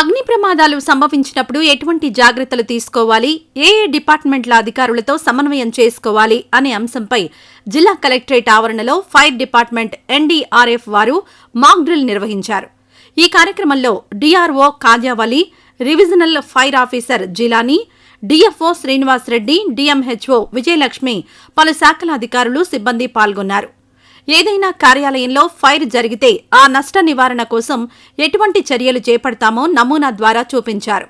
అగ్ని ప్రమాదాలు సంభవించినప్పుడు ఎటువంటి జాగ్రత్తలు తీసుకోవాలి, ఏ డిపార్ట్మెంట్ల అధికారులతో సమన్వయం చేసుకోవాలి అనే అంశంపై జిల్లా కలెక్టరేట్ ఆవరణలో ఫైర్ డిపార్ట్మెంట్ ఎన్డీఆర్ఎఫ్ వారు మాక్ డ్రిల్ నిర్వహించారు. ఈ కార్యక్రమంలో DRO Khajavali, revisional fire officer Jilani, DFO Srinivas Reddy, DMHO Vijayalakshmi, పలు శాఖల అధికారులు, సిబ్బంది పాల్గొన్నారు. ఏదైనా కార్యాలయంలో ఫైర్ జరిగితే ఆ నష్ట నివారణ కోసం ఎటువంటి చర్యలు చేపడతామో నమూనా ద్వారా చూపించారు.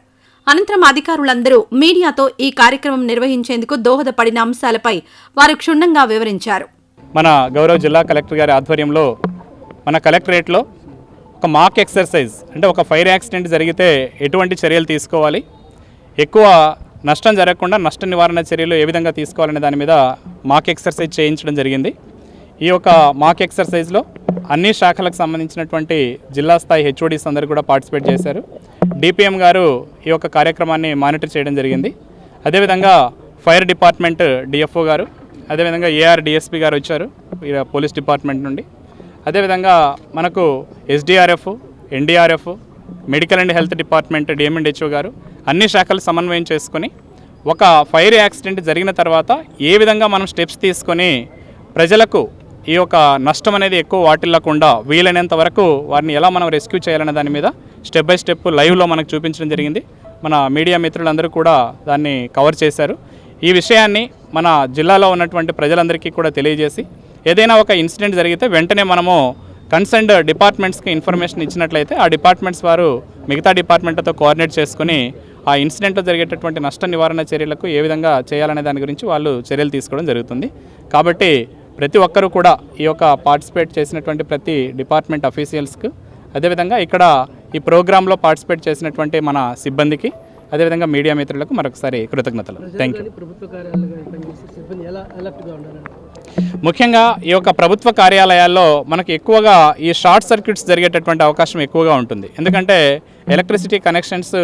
అనంతరం అధికారులందరూ మీడియాతో ఈ కార్యక్రమం నిర్వహించేందుకు దోహదపడిన అంశాలపై వారు క్షుణ్ణంగా వివరించారు. మన గౌరవ జిల్లా కలెక్టర్ గారి ఆధ్వర్యంలో మన కలెక్టరేట్లో ఒక మాక్ ఎక్సర్సైజ్, అంటే ఒక ఫైర్ యాక్సిడెంట్ జరిగితే ఎటువంటి చర్యలు తీసుకోవాలి, ఎక్కువ నష్టం జరగకుండా నష్ట నివారణ చర్యలు ఏ విధంగా తీసుకోవాలనే దాని మీద మాక్ ఎక్సర్సైజ్ చేయించడం జరిగింది. ఈ యొక్క మాక్ ఎక్సర్సైజ్లో అన్ని శాఖలకు సంబంధించినటువంటి జిల్లా స్థాయి హెచ్ఓడీస్ అందరూ కూడా పార్టిసిపేట్ చేశారు. డిపిఎం గారు ఈ యొక్క కార్యక్రమాన్ని మానిటర్ చేయడం జరిగింది. అదేవిధంగా ఫైర్ డిపార్ట్మెంట్ డిఎఫ్ఓ గారు, అదేవిధంగా ఏఆర్ డిఎస్పీ గారు వచ్చారు పోలీస్ డిపార్ట్మెంట్ నుండి. అదేవిధంగా మనకు SDRF, NDRF, medical and health department DM and HO గారు అన్ని శాఖలు సమన్వయం చేసుకొని ఒక ఫైర్ యాక్సిడెంట్ జరిగిన తర్వాత ఏ విధంగా మనం స్టెప్స్ తీసుకొని ప్రజలకు ఈ యొక్క నష్టం అనేది ఎక్కువ వాటిల్లకుండా వీలైనంత వరకు వారిని ఎలా మనం రెస్క్యూ చేయాలనే దాని మీద స్టెప్ బై స్టెప్ లైవ్లో మనకు చూపించడం జరిగింది. మన మీడియా మిత్రులందరూ కూడా దాన్ని కవర్ చేశారు. ఈ విషయాన్ని మన జిల్లాలో ఉన్నటువంటి ప్రజలందరికీ కూడా తెలియజేసి ఏదైనా ఒక ఇన్సిడెంట్ జరిగితే వెంటనే మనము కన్సర్న్డ్ డిపార్ట్మెంట్స్కి ఇన్ఫర్మేషన్ ఇచ్చినట్లయితే ఆ డిపార్ట్మెంట్స్ వారు మిగతా డిపార్ట్మెంట్తో కోఆర్డినేట్ చేసుకుని ఆ ఇన్సిడెంట్లో జరిగేటటువంటి నష్ట నివారణ చర్యలకు ఏ విధంగా చేయాలనే దాని గురించి వాళ్ళు చర్యలు తీసుకోవడం జరుగుతుంది. కాబట్టి ప్రతి ఒక్కరూ కూడా ఈ యొక్క పార్టిసిపేట్ చేసినటువంటి ప్రతి డిపార్ట్మెంట్ అఫీషియల్స్కు, అదేవిధంగా ఇక్కడ ఈ ప్రోగ్రాంలో పార్టిసిపేట్ చేసినటువంటి మన సిబ్బందికి, అదేవిధంగా మీడియా మిత్రులకు మరొకసారి కృతజ్ఞతలు. Thank you. ముఖ్యంగా ఈ యొక్క ప్రభుత్వ కార్యాలయాల్లో మనకు ఎక్కువగా ఈ షార్ట్ సర్క్యూట్స్ జరిగేటటువంటి అవకాశం ఎక్కువగా ఉంటుంది. ఎందుకంటే ఎలక్ట్రిసిటీ కనెక్షన్స్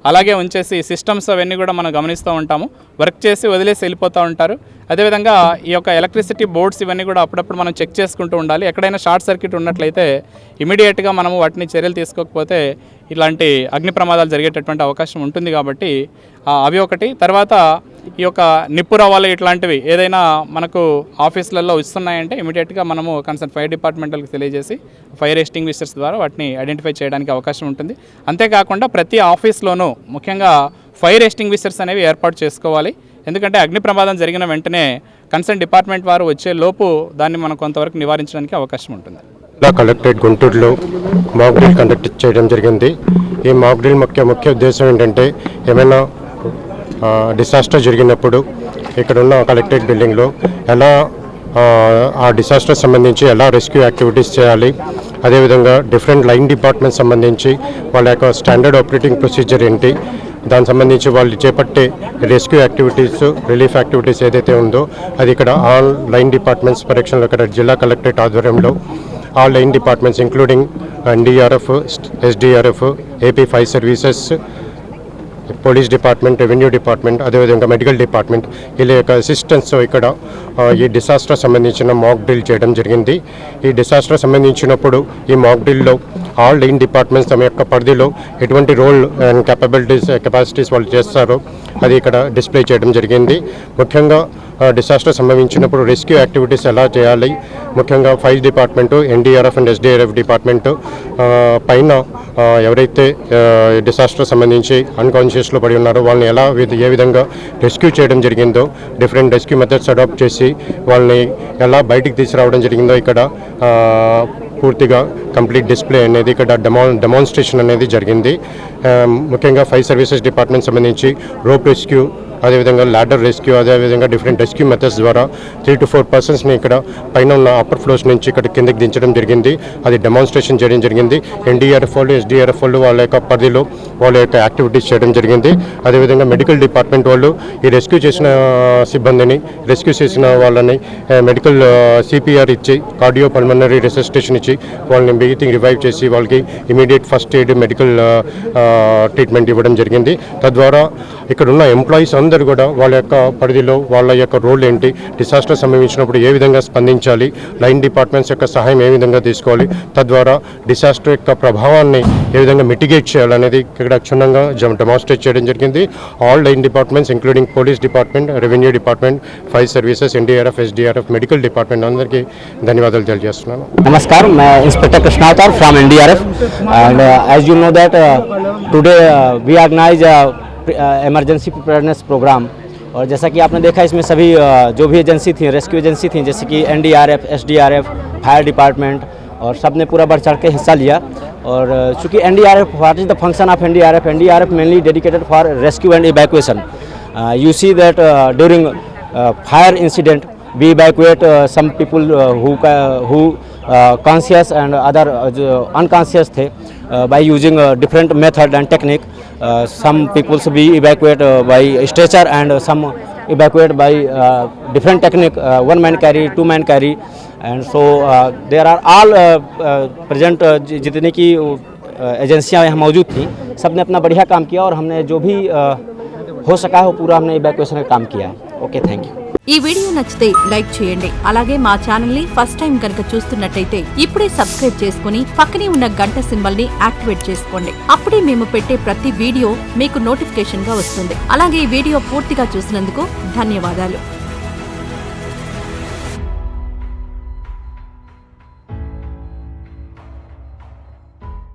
అలాగే ఉంచేసి సిస్టమ్స్ అవన్నీ కూడా మనం గమనిస్తూ ఉంటాము. వర్క్ చేసి వదిలేసి వెళ్ళిపోతూ ఉంటారు. అదేవిధంగా ఈ యొక్క ఎలక్ట్రిసిటీ బోర్డ్స్ ఇవన్నీ కూడా అప్పుడప్పుడు మనం చెక్ చేసుకుంటూ ఉండాలి. ఎక్కడైనా షార్ట్ సర్క్యూట్ ఉన్నట్లయితే ఇమీడియట్గా మనము వాటిని చర్యలు తీసుకోకపోతే ఇలాంటి అగ్ని ప్రమాదాలు జరిగేటటువంటి అవకాశం ఉంటుంది. కాబట్టి అవి ఒకటి. తర్వాత ఈ యొక్క నిప్పు రవ్వలు ఇట్లాంటివి ఏదైనా మనకు ఆఫీసులలో ఇస్తున్నాయంటే ఇమీడియట్గా మనము కన్సర్న్ ఫైర్ డిపార్ట్మెంట్లకు తెలియజేసి ఫైర్ ఎక్స్టింగ్విషర్స్ ద్వారా వాటిని ఐడెంటిఫై చేయడానికి అవకాశం ఉంటుంది. అంతేకాకుండా ప్రతి ఆఫీస్లోనూ ముఖ్యంగా ఫైర్ ఎక్స్టింగ్విషర్స్ అనేవి ఏర్పాటు చేసుకోవాలి. ఎందుకంటే అగ్ని ప్రమాదం జరిగిన వెంటనే కన్సర్న్ డిపార్ట్మెంట్ వారు వచ్చే లోపు దాన్ని మనం కొంతవరకు నివారించడానికి అవకాశం ఉంటుంది. కలెక్టరేట్ గుంటూరులో మాక్ డ్రిల్ కండక్ట్ చేయడం జరిగింది. ఈ మాక్ డ్రిల్ ముఖ్య ఉద్దేశం ఏంటంటే ఏమైనా డిసాస్టర్ జరిగినప్పుడు ఇక్కడ ఉన్న కలెక్టరేట్ బిల్డింగ్లో ఎలా ఆ డిసాస్టర్ సంబంధించి ఎలా రెస్క్యూ యాక్టివిటీస్ చేయాలి, అదేవిధంగా డిఫరెంట్ లైన్ డిపార్ట్మెంట్ సంబంధించి వాళ్ళ యొక్క స్టాండర్డ్ ఆపరేటింగ్ ప్రొసీజర్ ఏంటి, దానికి సంబంధించి వాళ్ళు చేపట్టే రెస్క్యూ యాక్టివిటీస్, రిలీఫ్ యాక్టివిటీస్ ఏదైతే ఉందో అది ఇక్కడ ఆల్ లైన్ డిపార్ట్మెంట్స్ పరీక్షలో ఇక్కడ జిల్లా కలెక్టరేట్ ఆధ్వర్యంలో all line departments including NDRF, SDRF, AP fire services, police department, revenue department, అదేవిధంగా మెడికల్ డిపార్ట్మెంట్ వీళ్ళ యొక్క అసిస్టెన్స్ ఇక్కడ ఈ డిసాస్టర్ సంబంధించిన మాక్ డ్రిల్ చేయడం జరిగింది. ఈ డిసాస్టర్ సంబంధించినప్పుడు ఈ మాక్ డ్రిల్లో ఆల్ లైన్ డిపార్ట్మెంట్స్ తమ యొక్క పరిధిలో ఎటువంటి రోల్ అండ్ కెపాసిటీస్ వాళ్ళు చేస్తారో అది ఇక్కడ డిస్ప్లే చేయడం జరిగింది. ముఖ్యంగా డిసాస్టర్ సంభవించినప్పుడు రెస్క్యూ యాక్టివిటీస్ ఎలా చేయాలి, ముఖ్యంగా fire department, NDRF and SDRF department పైన ఎవరైతే డిసాస్టర్ సంబంధించి అన్కాన్షియస్లో పడి ఉన్నారో వాళ్ళని ఎలా ఏ విధంగా రెస్క్యూ చేయడం జరిగిందో, డిఫరెంట్ రెస్క్యూ మెథడ్స్ అడాప్ట్ చేసి వాళ్ళని ఎలా బయటికి తీసుకురావడం జరిగిందో ఇక్కడ పూర్తిగా కంప్లీట్ డిస్ప్లే అనేది ఇక్కడ డెమాన్స్ట్రేషన్ అనేది జరిగింది. ముఖ్యంగా ఫైర్ సర్వీసెస్ డిపార్ట్మెంట్ సంబంధించి రోప్ రెస్క్యూ, అదేవిధంగా ల్యాడర్ రెస్క్యూ, అదేవిధంగా డిఫరెంట్ రెస్క్యూ మెథడ్స్ ద్వారా 3 to 4 పర్సన్స్ని ఇక్కడ పైన ఉన్న అప్పర్ ఫ్లోర్స్ నుంచి ఇక్కడ కిందకి దించడం జరిగింది. అది డెమాన్స్ట్రేషన్ చేయడం జరిగింది. ఎన్డీఆర్ఎఫ్ వాళ్ళు, ఎస్డీఆర్ఎఫ్ వాళ్ళు వాళ్ళ యొక్క పరిధిలో వాళ్ళ యొక్క యాక్టివిటీస్ చేయడం జరిగింది. అదేవిధంగా మెడికల్ డిపార్ట్మెంట్ వాళ్ళు ఈ రెస్క్యూ చేసిన సిబ్బందిని, రెస్క్యూ చేసిన వాళ్ళని మెడికల్ సిపిఆర్ ఇచ్చి, కార్డియో పల్మనరీ రెసిస్టేషన్ ఇచ్చి వాళ్ళని బ్రీతింగ్ రివైవ్ చేసి వాళ్ళకి immediate first aid medical treatment ఇవ్వడం జరిగింది. తద్వారా ఇక్కడ ఉన్న ఎంప్లాయీస్ అందరూ కూడా వాళ్ళ యొక్క పరిధిలో వాళ్ళ యొక్క రోల్ ఏంటి, డిసాస్టర్ సంభవించినప్పుడు ఏ విధంగా స్పందించాలి, లైన్ డిపార్ట్మెంట్స్ యొక్క సహాయం ఏ విధంగా తీసుకోవాలి, తద్వారా డిసాస్టర్ యొక్క ప్రభావాన్ని ఏ విధంగా మిటిగేట్ చేయాలనేది ఇక్కడ క్షుణ్ణంగా డెమాన్స్ట్రేట్ చేయడం జరిగింది. All line departments including police department, revenue department, fire services, NDRF, SDRF, medical department అందరికీ ధన్యవాదాలు తెలియజేస్తున్నాను. नमस्कार, मैं inspector Krishnavatar from NDRF and as you know that today we organize emergency preparedness program और जैसा कि आपने देखा इसमें सभी जो भी एजेंसी थी, रेस्क्यू एजेंसी थी जैसे कि NDRF, SDRF, फायर डिपार्टमेंट और सब ने पूरा बढ़ चढ़ के हिस्सा लिया. और चूँकि NDRF, what is the function of NDRF? NDRF mainly dedicated for rescue and evacuation. You see that during fire incident we evacuate some people who conscious and other unconscious थे by using different method and technique. Some people we evacuate by stretcher and some evacuate by different technique, one man carry, two man carry, and so there are all present जितनी की एजेंसियां यहाँ मौजूद थी सब ने अपना बढ़िया काम किया और हमने जो भी हो सका है वो पूरा हमने इवैक्यूएशन का काम किया है. Okay, thank you. ఈ వీడియో నచ్చితే లైక్ చేయండి. అలాగే మా ఛానల్ ని ఫస్ట్ టైం కనుక చూస్తున్నట్టయితే ఇప్పుడే సబ్స్క్రైబ్ చేసుకుని పక్కనే ఉన్న గంట సింబల్ ని యాక్టివేట్ చేసుకోండి. అప్పుడే మేము పెట్టే ప్రతి వీడియో మీకు నోటిఫికేషన్ గా వస్తుంది. అలాగే ఈ వీడియో పూర్తిగా చూసినందుకు ధన్యవాదాలు.